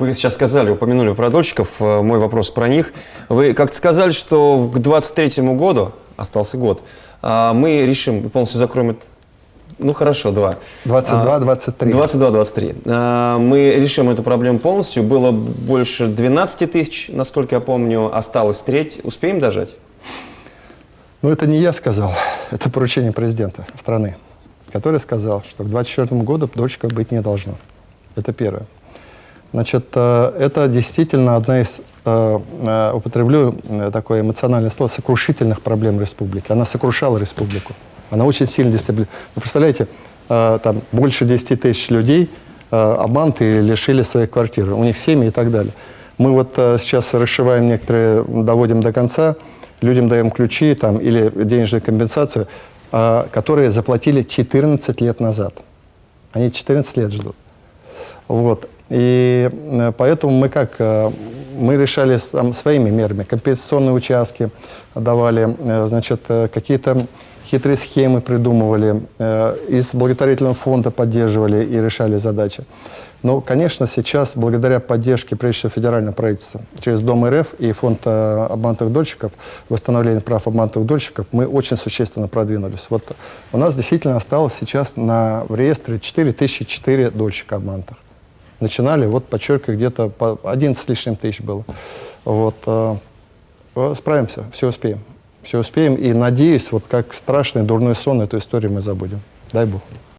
вы сейчас сказали, упомянули про дольщиков, мой вопрос про них. Вы как-то сказали, что к 2023 году, остался год, мы решим, полностью закроем это. Ну хорошо, 22-23. 22-23. Мы решим эту проблему полностью. Было больше 12 тысяч, насколько я помню, осталось треть. Успеем дожать? Ну, это не я сказал, это поручение президента страны, который сказал, что к 2024 году дольщиков быть не должно. Это первое. Значит, это действительно одна из, употреблю такое эмоциональное слово, сокрушительных проблем республики. Она сокрушала республику. Она очень сильно дестабилизировала. Вы представляете, там больше 10 тысяч людей обмануты и лишили своих квартир. У них семьи и так далее. Мы вот сейчас расшиваем некоторые, доводим до конца, людям даем ключи там, или денежную компенсацию, которые заплатили 14 лет назад. Они 14 лет ждут. Вот. И поэтому мы как? Мы решали своими мерами. Компенсационные участки давали, значит, какие-то хитрые схемы придумывали, из благотворительного фонда поддерживали и решали задачи. Но, конечно, сейчас, благодаря поддержке, прежде всего, федерального правительства, через Дом РФ и фонд обманутых дольщиков, восстановление прав обманутых дольщиков, мы очень существенно продвинулись. Вот у нас действительно осталось сейчас в реестре 4004 дольщика обманутых. Начинали, вот, подчеркиваю, где-то 11 с лишним тысяч было. Вот, справимся, все успеем. Все успеем, и надеюсь, вот как страшный дурной сон, эту историю мы забудем. Дай Бог.